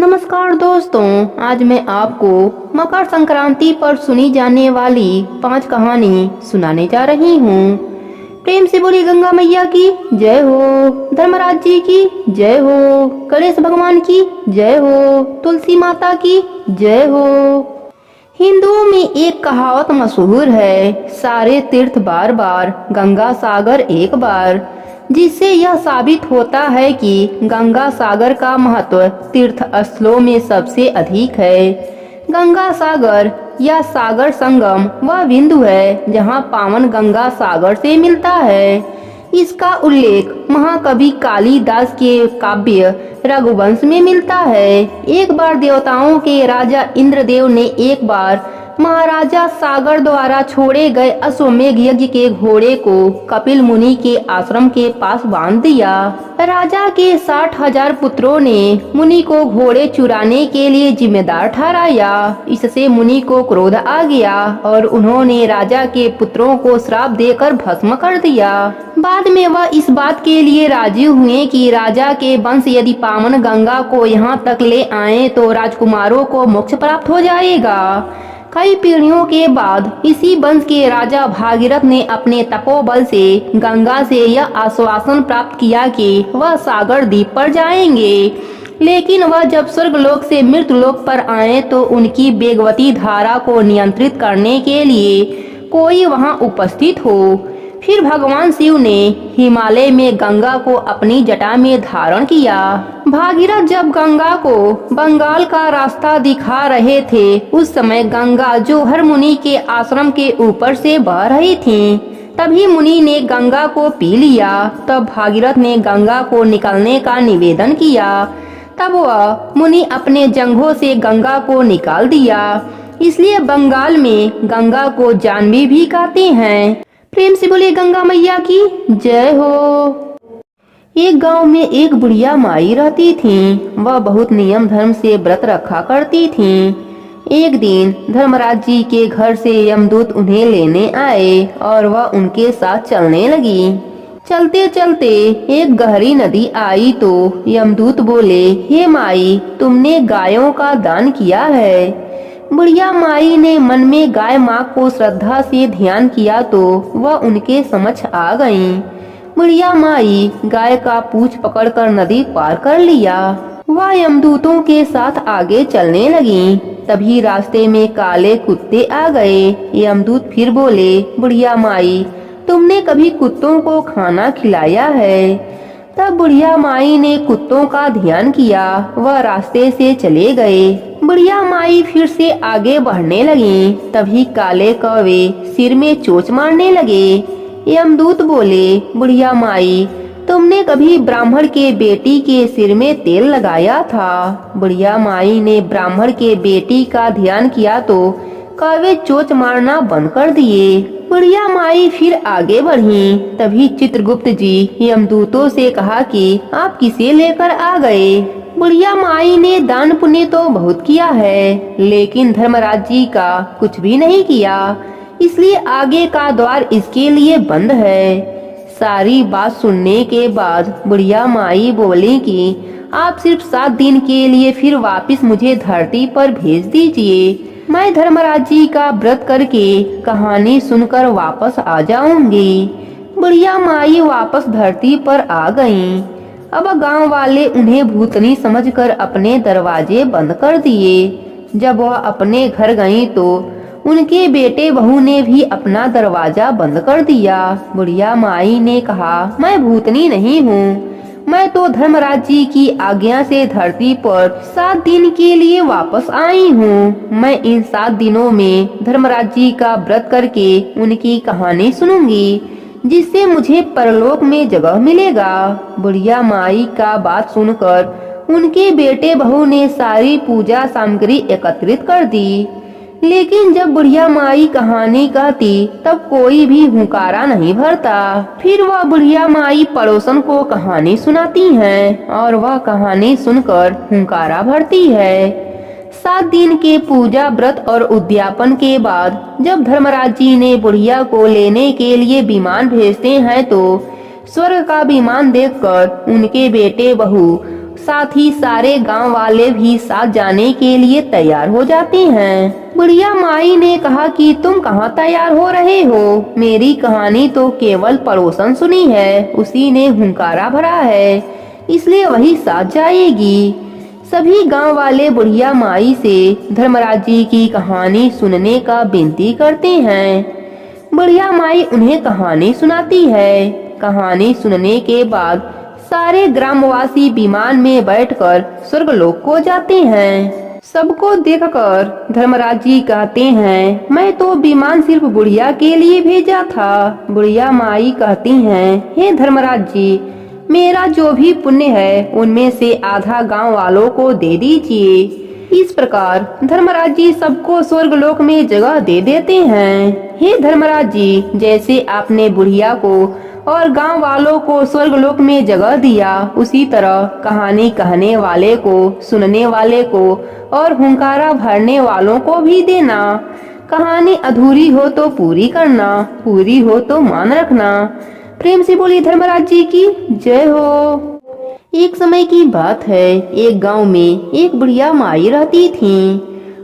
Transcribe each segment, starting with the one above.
नमस्कार दोस्तों, आज मैं आपको मकर संक्रांति पर सुनी जाने वाली 5 कहानी सुनाने जा रही हूँ। प्रेम से बोली गंगा मैया की जय हो, धर्मराज जी की जय हो, गणेश भगवान की जय हो, तुलसी माता की जय हो। हिंदुओं में एक कहावत मशहूर है, सारे तीर्थ बार बार, गंगा सागर एक बार, जिससे यह साबित होता है कि गंगा सागर का महत्व तीर्थ स्थलों में सबसे अधिक है। गंगा सागर या सागर संगम वह बिंदु है जहां पावन गंगा सागर से मिलता है। इसका उल्लेख महाकवि कालिदास के काव्य रघुवंश में मिलता है। एक बार देवताओं के राजा इंद्रदेव ने एक बार महाराजा सागर द्वारा छोड़े गए अश्वमेध यज्ञ के घोड़े को कपिल मुनि के आश्रम के पास बांध दिया। राजा के 60,000 पुत्रों ने मुनि को घोड़े चुराने के लिए जिम्मेदार ठहराया। इससे मुनि को क्रोध आ गया और उन्होंने राजा के पुत्रों को श्राप देकर भस्म कर दिया। बाद में वह इस बात के लिए राजी हुए कि राजा के वंश यदि पावन गंगा को यहाँ तक ले आए तो राजकुमारों को मोक्ष प्राप्त हो जाएगा। कई पीढ़ियों के बाद इसी वंश के राजा भागीरथ ने अपने तपोबल से गंगा से यह आश्वासन प्राप्त किया कि वह सागर द्वीप पर जाएंगे, लेकिन वह जब स्वर्गलोक से मृतलोक पर आए तो उनकी वेगवती धारा को नियंत्रित करने के लिए कोई वहां उपस्थित हो। फिर भगवान शिव ने हिमालय में गंगा को अपनी जटा में धारण किया। भागीरथ जब गंगा को बंगाल का रास्ता दिखा रहे थे, उस समय गंगा जोहर मुनि के आश्रम के ऊपर से बह रही थी। तभी मुनि ने गंगा को पी लिया। तब भागीरथ ने गंगा को निकलने का निवेदन किया। तब वह मुनि अपने जंघों से गंगा को निकाल दिया। इसलिए बंगाल में गंगा को जानवी भी कहते हैं। प्रेम से बोलिए गंगा मैया की जय हो। एक गांव में एक बुढ़िया माई रहती थी। वह बहुत नियम धर्म से व्रत रखा करती थी। एक दिन धर्मराज जी के घर से यमदूत उन्हें लेने आए और वह उनके साथ चलने लगी। चलते चलते एक गहरी नदी आई तो यमदूत बोले, हे माई, तुमने गायों का दान किया है। बुढ़िया माई ने मन में गाय माँ को श्रद्धा से ध्यान किया तो वह उनके समक्ष आ गईं। बुढ़िया माई गाय का पूंछ पकड़कर नदी पार कर लिया। वह यमदूतों के साथ आगे चलने लगी। तभी रास्ते में काले कुत्ते आ गए। यमदूत फिर बोले, बुढ़िया माई, तुमने कभी कुत्तों को खाना खिलाया है? तब बुढ़िया माई ने कुत्तों का ध्यान किया। वह रास्ते से चले गए। बुढ़िया माई फिर से आगे बढ़ने लगी। तभी काले कौवे सिर में चोंच मारने लगे। यमदूत बोले, बुढ़िया माई, तुमने कभी ब्राह्मण के बेटी के सिर में तेल लगाया था? बुढ़िया माई ने ब्राह्मण के बेटी का ध्यान किया तो कौवे चोंच मारना बंद कर दिए। बुढ़िया माई फिर आगे बढ़ी। तभी चित्रगुप्त जी यमदूतों से कहा कि आप किसे लेकर आ गए? बुढ़िया माई ने दान पुण्य तो बहुत किया है, लेकिन धर्मराज जी का कुछ भी नहीं किया, इसलिए आगे का द्वार इसके लिए बंद है। सारी बात सुनने के बाद बुढ़िया माई बोली कि आप सिर्फ 7 दिन के लिए फिर वापस मुझे धरती पर भेज दीजिए। मैं धर्मराज जी का व्रत करके कहानी सुनकर वापस आ जाऊंगी। बुढ़िया माई वापस धरती पर आ गईं। अब गांव वाले उन्हें भूतनी समझकर अपने दरवाजे बंद कर दिए। जब वह अपने घर गईं तो उनके बेटे बहू ने भी अपना दरवाजा बंद कर दिया। बुढ़िया माई ने कहा, मैं भूतनी नहीं हूँ, मैं तो धर्मराज जी की आज्ञा से धरती पर 7 दिन के लिए वापस आई हूँ। मैं इन 7 दिनों में धर्मराज जी का व्रत करके उनकी कहानी सुनूंगी, जिससे मुझे परलोक में जगह मिलेगा। बुढ़िया माई का बात सुनकर उनके बेटे बहू ने सारी पूजा सामग्री एकत्रित कर दी। लेकिन जब बुढ़िया माई कहानी कहती तब कोई भी हुंकारा नहीं भरता। फिर वह बुढ़िया माई पड़ोसन को कहानी सुनाती हैं और वह कहानी सुनकर हुंकारा भरती है। 7 दिन के पूजा व्रत और उद्यापन के बाद जब धर्मराज जी ने बुढ़िया को लेने के लिए विमान भेजते हैं तो स्वर्ग का विमान देखकर उनके बेटे बहू साथ ही सारे गांव वाले भी साथ जाने के लिए तैयार हो जाते हैं। बुढ़िया माई ने कहा कि तुम कहाँ तैयार हो रहे हो? मेरी कहानी तो केवल पड़ोसन सुनी है, उसी ने हुंकारा भरा है, इसलिए वही साथ जाएगी। सभी गांव वाले बुढ़िया माई से धर्मराज जी की कहानी सुनने का विनती करते हैं। बुढ़िया माई उन्हें कहानी सुनाती है। कहानी सुनने के बाद सारे ग्रामवासी विमान में बैठकर स्वर्गलोक को जाते हैं। सबको देखकर धर्मराज जी कहते हैं, मैं तो विमान सिर्फ बुढ़िया के लिए भेजा था। बुढ़िया माई कहती हैं, हे धर्मराज जी, मेरा जो भी पुण्य है उनमें से आधा गांव वालों को दे दीजिए। इस प्रकार धर्मराज जी सबको स्वर्गलोक में जगह दे देते हैं। हे धर्मराज जी, जैसे आपने बुढ़िया को और गांव वालों को स्वर्गलोक में जगह दिया, उसी तरह कहानी कहने वाले को, सुनने वाले को और हुंकारा भरने वालों को भी देना। कहानी अधूरी हो तो पूरी करना, पूरी हो तो मान रखना। प्रेम से बोली धर्मराज जी की जय हो। एक समय की बात है, एक गांव में एक बुढ़िया माई रहती थी।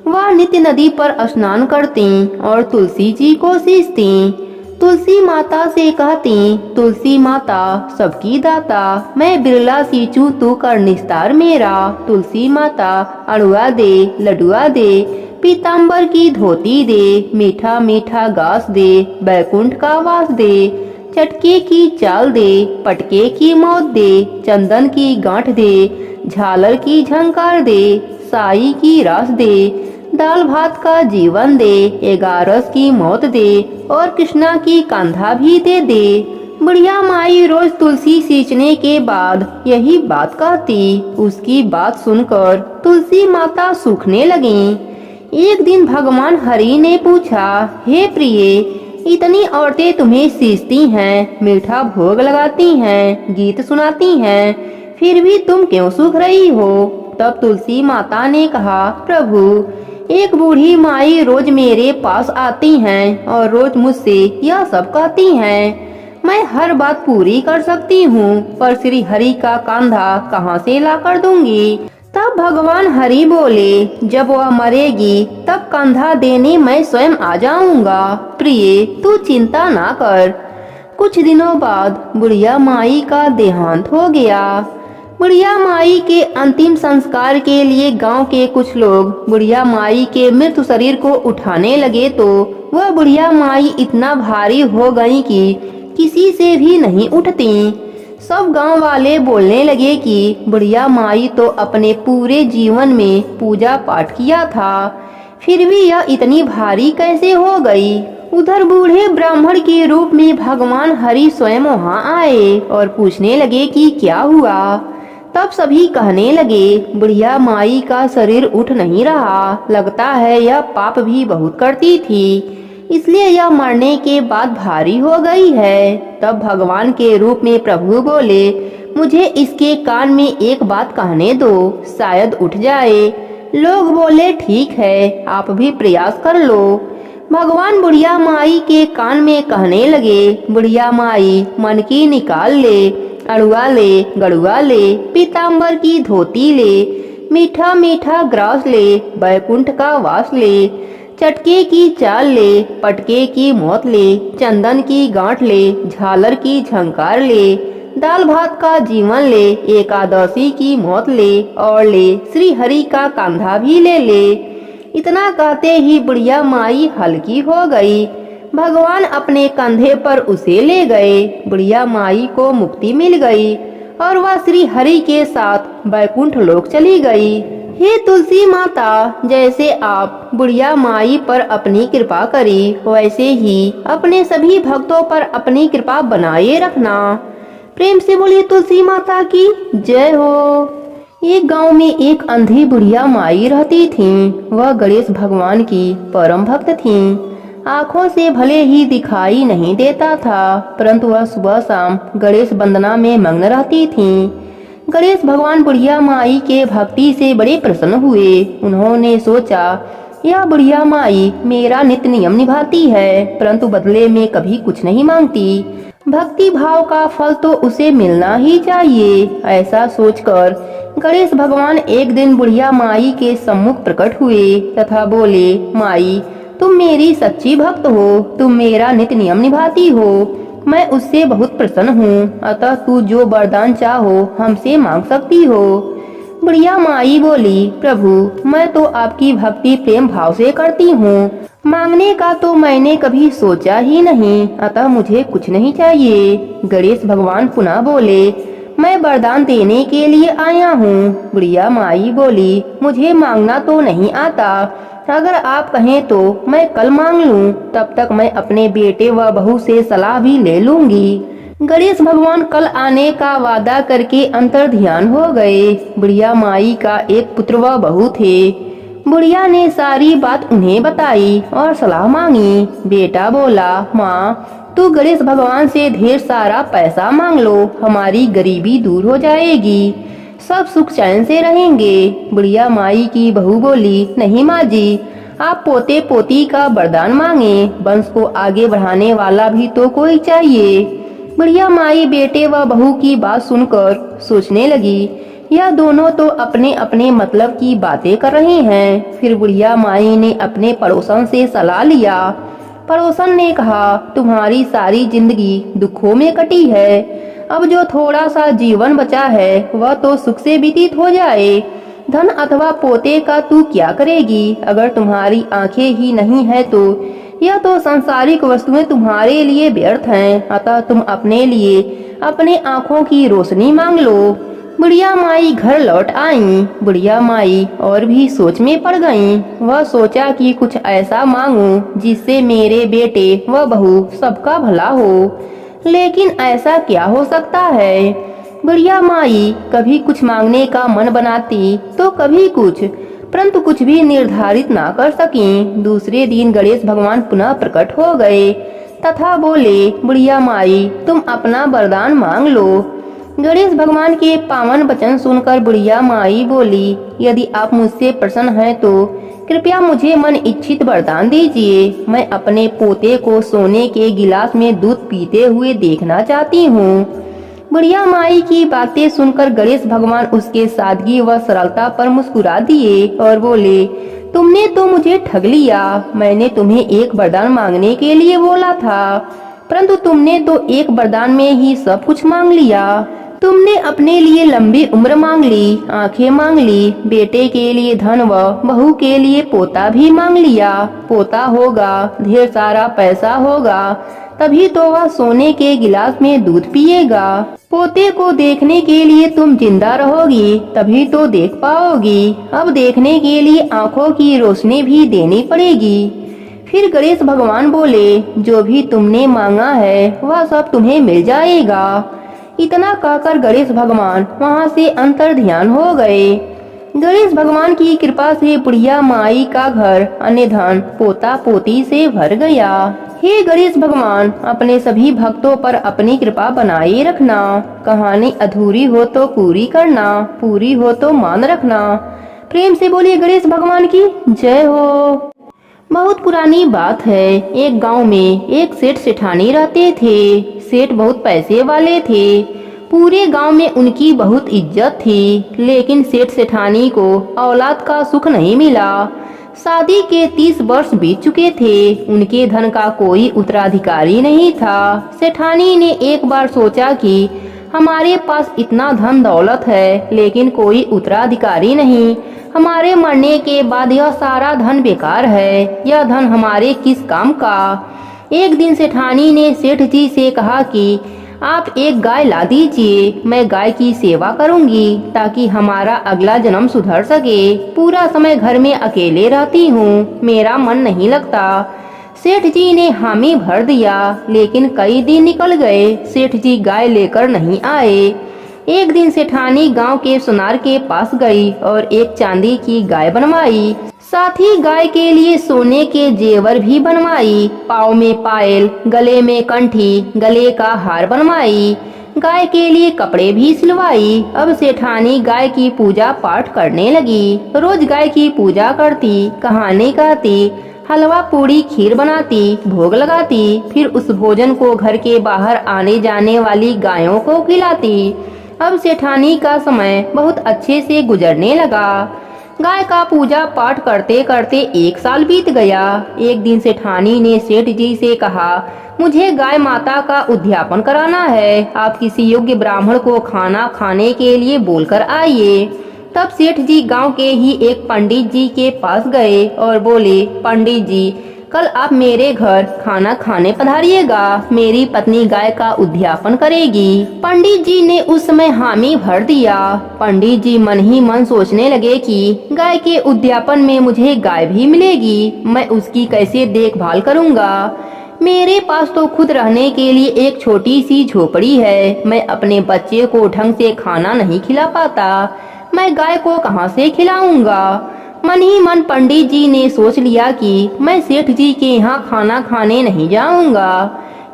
वह नित्य नदी पर स्नान करती और तुलसी जी को सींचती। तुलसी माता से कहती, तुलसी माता सबकी दाता, मैं बिरला सींचू तू कर निस्तार मेरा। तुलसी माता अड़ुआ दे, लडुआ दे, पीताम्बर की धोती दे, मीठा मीठा घास दे, बैकुंठ का वास दे, चटके की चाल दे, पटके की मौत दे, चंदन की गांठ दे, झालर की झंकार दे, साई की रास दे, दाल भात का जीवन दे, 11 की मौत दे और कृष्णा की कांधा भी दे दे। बुढ़िया माई रोज तुलसी सींचने के बाद यही बात कहती। उसकी बात सुनकर तुलसी माता सूखने लगी। एक दिन भगवान हरि ने पूछा, हे प्रिय, इतनी औरतें तुम्हें सींचती हैं, मीठा भोग लगाती हैं, गीत सुनाती हैं, फिर भी तुम क्यों सूख रही हो? तब तुलसी माता ने कहा, प्रभु, एक बूढ़ी माई रोज मेरे पास आती हैं और रोज मुझसे यह सब कहती हैं। मैं हर बात पूरी कर सकती हूँ, पर श्री हरि का कांधा कहाँ से ला कर दूंगी? तब भगवान हरि बोले, जब वह मरेगी तब कंधा देने मैं स्वयं आ जाऊंगा। प्रिय, तू चिंता ना कर। कुछ दिनों बाद बुढ़िया माई का देहांत हो गया। बुढ़िया माई के अंतिम संस्कार के लिए गांव के कुछ लोग बुढ़िया माई के मृत शरीर को उठाने लगे तो वह बुढ़िया माई इतना भारी हो गई कि किसी से भी नहीं उठती। सब गांव वाले बोलने लगे कि बुढ़िया माई तो अपने पूरे जीवन में पूजा पाठ किया था, फिर भी यह इतनी भारी कैसे हो गई? उधर बूढ़े ब्राह्मण के रूप में भगवान हरि स्वयं वहां आए और पूछने लगे कि क्या हुआ। तब सभी कहने लगे, बुढ़िया माई का शरीर उठ नहीं रहा, लगता है यह पाप भी बहुत करती थी, इसलिए यह मरने के बाद भारी हो गई है। तब भगवान के रूप में प्रभु बोले, मुझे इसके कान में एक बात कहने दो, शायद उठ जाए। लोग बोले, ठीक है, आप भी प्रयास कर लो। भगवान बुढ़िया माई के कान में कहने लगे, बुढ़िया माई, मन की निकाल ले, अड़ुआ ले, गड़ुआ ले, पीताम्बर की धोती ले, मीठा मीठा ग्रास ले, बैकुंठ का वास ले, चटके की चाल ले, पटके की मौत ले, चंदन की गांठ ले, झालर की झंकार ले, दाल भात का जीवन ले, एकादशी की मौत ले और ले श्री हरि का कांधा भी ले ले। इतना कहते ही बुढ़िया माई हल्की हो गई। भगवान अपने कंधे पर उसे ले गए। बुढ़िया माई को मुक्ति मिल गई और वह श्री हरि के साथ बैकुंठ लोक चली गई। हे तुलसी माता, जैसे आप बुढ़िया माई पर अपनी कृपा करी, वैसे ही अपने सभी भक्तों पर अपनी कृपा बनाए रखना। प्रेम से बोलिए तुलसी माता की जय हो। एक गांव में एक अंधी बुढ़िया माई रहती थीं। वह गणेश भगवान की परम भक्त थीं। आँखों से भले ही दिखाई नहीं देता था, परंतु वह सुबह शाम गणेश वंदना में मग्न रहती थीं। गणेश भगवान बुढ़िया माई के भक्ति से बड़े प्रसन्न हुए। उन्होंने सोचा, यह बुढ़िया माई मेरा नित्य नियम निभाती है, परंतु बदले में कभी कुछ नहीं मांगती। भक्ति भाव का फल तो उसे मिलना ही चाहिए। ऐसा सोचकर गणेश भगवान एक दिन बुढ़िया माई के सम्मुख प्रकट हुए तथा बोले, माई, तुम मेरी सच्ची भक्त हो, तुम मेरा नित्य नियम निभाती हो, मैं उससे बहुत प्रसन्न हूँ, अतः तू जो वरदान चाहो हमसे मांग सकती हो। बुढ़िया माई बोली, प्रभु, मैं तो आपकी भक्ति प्रेम भाव से करती हूँ, मांगने का तो मैंने कभी सोचा ही नहीं, अतः मुझे कुछ नहीं चाहिए। गणेश भगवान पुनः बोले, मैं वरदान देने के लिए आया हूँ। बुढ़िया माई बोली, मुझे मांगना तो नहीं आता, अगर आप कहें तो मैं कल मांग लूँ, तब तक मैं अपने बेटे व बहू से सलाह भी ले लूंगी। गणेश भगवान कल आने का वादा करके अंतर ध्यान हो गए। बुढ़िया माई का एक पुत्र व बहू थे। बुढ़िया ने सारी बात उन्हें बताई और सलाह मांगी। बेटा बोला, माँ, तू गणेश भगवान से ढेर सारा पैसा मांग लो, हमारी गरीबी दूर हो जाएगी, सब सुख चैन से रहेंगे। बुढ़िया माई की बहू बोली, नहीं माँ जी, आप पोते पोती का वरदान मांगे, वंश को आगे बढ़ाने वाला भी तो कोई चाहिए। बुढ़िया माई बेटे व बहू की बात सुनकर सोचने लगी, यह दोनों तो अपने अपने मतलब की बातें कर रहे हैं। फिर बुढ़िया माई ने अपने पड़ोसन से सलाह लिया। पड़ोसन ने कहा, तुम्हारी सारी जिंदगी दुखों में कटी है, अब जो थोड़ा सा जीवन बचा है वह तो सुख से व्यतीत हो जाए। धन अथवा पोते का तू क्या करेगी, अगर तुम्हारी आंखें ही नहीं है तो यह तो सांसारिक वस्तुएं तुम्हारे लिए व्यर्थ हैं, अतः तुम अपने लिए अपने आंखों की रोशनी मांग लो। बुढ़िया माई घर लौट आई। बुढ़िया माई और भी सोच में पड़ गईं। वह सोचा कि कुछ ऐसा मांगूं जिससे मेरे बेटे व बहू सबका भला हो, लेकिन ऐसा क्या हो सकता है। बुढ़िया माई कभी कुछ मांगने का मन बनाती तो कभी कुछ, परंतु कुछ भी निर्धारित ना कर सकी। दूसरे दिन गणेश भगवान पुनः प्रकट हो गए तथा बोले, बुढ़िया माई, तुम अपना वरदान मांग लो। गणेश भगवान के पावन वचन सुनकर बुढ़िया माई बोली, यदि आप मुझसे प्रसन्न हैं तो कृपया मुझे मन इच्छित वरदान दीजिए। मैं अपने पोते को सोने के गिलास में दूध पीते हुए देखना चाहती हूँ। बुढ़िया माई की बातें सुनकर गणेश भगवान उसके सादगी व सरलता पर मुस्कुरा दिए और बोले, तुमने तो मुझे ठग लिया। मैंने तुम्हें एक वरदान मांगने के लिए बोला था, परंतु तुमने तो एक वरदान में ही सब कुछ मांग लिया। तुमने अपने लिए लंबी उम्र मांग ली, आंखें मांग ली, बेटे के लिए धन व बहू के लिए पोता भी मांग लिया। पोता होगा, ढेर सारा पैसा होगा, तभी तो वह सोने के गिलास में दूध पिएगा। पोते को देखने के लिए तुम जिंदा रहोगी, तभी तो देख पाओगी। अब देखने के लिए आंखों की रोशनी भी देनी पड़ेगी। फिर गणेश भगवान बोले, जो भी तुमने मांगा है वह सब तुम्हें मिल जाएगा। इतना कहकर गणेश भगवान वहाँ से अंतर ध्यान हो गए। गणेश भगवान की कृपा से बुढ़िया माई का घर अन्य धन पोता पोती से भर गया। हे गणेश भगवान, अपने सभी भक्तों पर अपनी कृपा बनाए रखना। कहानी अधूरी हो तो पूरी करना, पूरी हो तो मान रखना। प्रेम से बोलिए गणेश भगवान की जय हो। बहुत पुरानी बात है। एक गांव में एक सेठ सेठानी रहते थे। सेठ बहुत पैसे वाले थे। पूरे गांव में उनकी बहुत इज्जत थी, लेकिन सेठ सेठानी को औलाद का सुख नहीं मिला। शादी के 30 वर्ष बीत चुके थे। उनके धन का कोई उत्तराधिकारी नहीं था। सेठानी ने एक बार सोचा कि हमारे पास इतना धन दौलत है, लेकिन कोई उत्तराधिकारी नहीं। हमारे मरने के बाद यह सारा धन बेकार है। यह धन हमारे किस काम का। एक दिन सेठानी ने सेठ जी से कहा कि आप एक गाय ला दीजिए, मैं गाय की सेवा करूंगी ताकि हमारा अगला जन्म सुधर सके। पूरा समय घर में अकेले रहती हूँ, मेरा मन नहीं लगता। सेठ जी ने हामी भर दिया, लेकिन कई दिन निकल गए, सेठ जी गाय लेकर नहीं आए। एक दिन सेठानी गांव के सुनार के पास गई और एक चांदी की गाय बनवाई। साथ ही गाय के लिए सोने के जेवर भी बनवाई। पाँव में पायल, गले में कंठी, गले का हार बनवाई। गाय के लिए कपड़े भी सिलवाई। अब सेठानी गाय की पूजा पाठ करने लगी। रोज गाय की पूजा करती, कहानी कहती, हलवा पूड़ी खीर बनाती, भोग लगाती, फिर उस भोजन को घर के बाहर आने जाने वाली गायों को खिलाती। अब सेठानी का समय बहुत अच्छे से गुजरने लगा। गाय का पूजा पाठ करते करते 1 साल बीत गया। एक दिन सेठानी ने सेठ जी से कहा, मुझे गाय माता का उद्यापन कराना है। आप किसी योग्य ब्राह्मण को खाना खाने के लिए बोलकर आइए। तब सेठ जी गांव के ही एक पंडित जी के पास गए और बोले, पंडित जी, कल आप मेरे घर खाना खाने पधारिएगा। मेरी पत्नी गाय का उद्यापन करेगी। पंडित जी ने उस समय हामी भर दिया। पंडित जी मन ही मन सोचने लगे कि गाय के उद्यापन में मुझे गाय भी मिलेगी, मैं उसकी कैसे देखभाल करूंगा। मेरे पास तो खुद रहने के लिए एक छोटी सी झोपड़ी है। मैं अपने बच्चे को ढंग से खाना नहीं खिला पाता, मैं गाय को कहाँ से खिलाऊंगा। मन ही मन पंडित जी ने सोच लिया कि मैं सेठ जी के यहाँ खाना खाने नहीं जाऊंगा।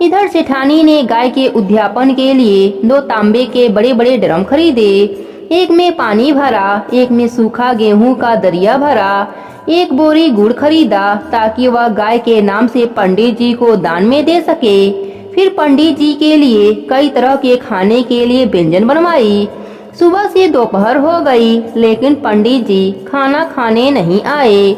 इधर सेठानी ने गाय के उद्यापन के लिए 2 तांबे के बड़े बड़े ड्रम खरीदे। एक में पानी भरा, एक में सूखा गेहूं का दरिया भरा। एक बोरी गुड़ खरीदा ताकि वह गाय के नाम से पंडित जी को दान में दे सके। फिर पंडित जी के लिए कई तरह के खाने के लिए व्यंजन बनवाई। सुबह से दोपहर हो गई, लेकिन पंडित जी खाना खाने नहीं आए।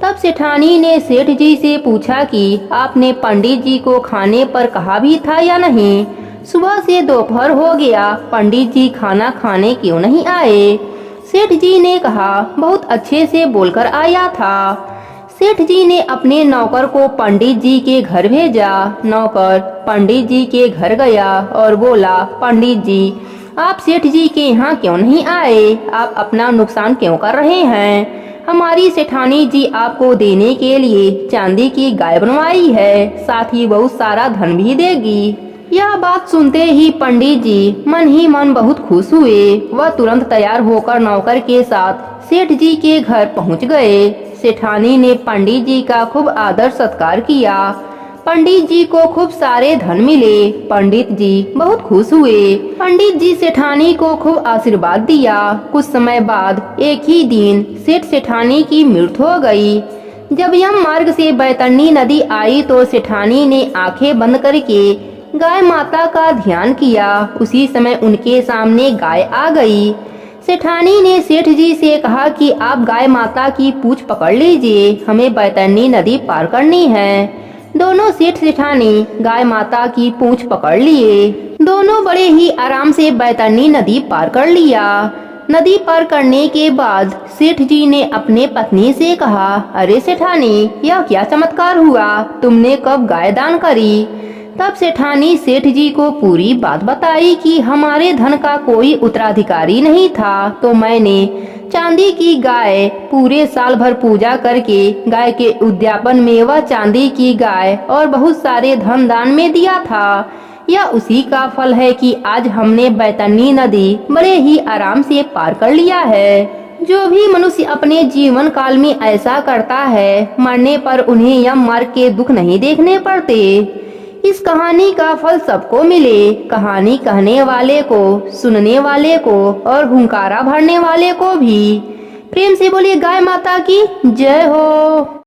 तब सेठानी ने सेठ जी से पूछा कि आपने पंडित जी को खाने पर कहा भी था या नहीं। सुबह से दोपहर हो गया, पंडित जी खाना खाने क्यों नहीं आए। सेठ जी ने कहा, बहुत अच्छे से बोलकर आया था। सेठ जी ने अपने नौकर को पंडित जी के घर भेजा। नौकर पंडित जी के घर गया और बोला, पंडित जी, आप सेठ जी के यहाँ क्यों नहीं आए? आप अपना नुकसान क्यों कर रहे हैं? हमारी सेठानी जी आपको देने के लिए चांदी की गाय बनवाई है, साथ ही बहुत सारा धन भी देगी। यह बात सुनते ही पंडित जी मन ही मन बहुत खुश हुए। वह तुरंत तैयार होकर नौकर के साथ सेठ जी के घर पहुँच गए। सेठानी ने पंडित जी का खूब आदर सत्कार किया। पंडित जी को खूब सारे धन मिले। पंडित जी बहुत खुश हुए। पंडित जी सेठानी को खूब आशीर्वाद दिया। कुछ समय बाद एक ही दिन सेठ सेठानी की मृत्यु हो गई। जब यम मार्ग से बैतरणी नदी आई तो सेठानी ने आंखें बंद करके गाय माता का ध्यान किया। उसी समय उनके सामने गाय आ गई। सेठानी ने सेठ जी से कहा कि आप गाय माता की पूंछ पकड़ लीजिए, हमें बैतरणी नदी पार करनी है। दोनों सेठ सेठानी गाय माता की पूंछ पकड़ लिए। दोनों बड़े ही आराम से बैतरणी नदी पार कर लिया। नदी पार करने के बाद सेठ जी ने अपने पत्नी से कहा, अरे सेठानी, यह क्या चमत्कार हुआ, तुमने कब गाय दान करी? तब सेठानी सेठ जी को पूरी बात बताई कि हमारे धन का कोई उत्तराधिकारी नहीं था, तो मैंने चांदी की गाय पूरे साल भर पूजा करके गाय के उद्यापन में वह चांदी की गाय और बहुत सारे धन दान में दिया था। यह उसी का फल है कि आज हमने बैतरणी नदी बड़े ही आराम से पार कर लिया है। जो भी मनुष्य अपने जीवन काल में ऐसा करता है, मरने पर उन्हें यम मार्ग के दुख नहीं देखने पड़ते। इस कहानी का फल सबको मिले। कहानी कहने वाले को, सुनने वाले को और हुंकारा भरने वाले को भी। प्रेम से बोलिए गाय माता की जय हो।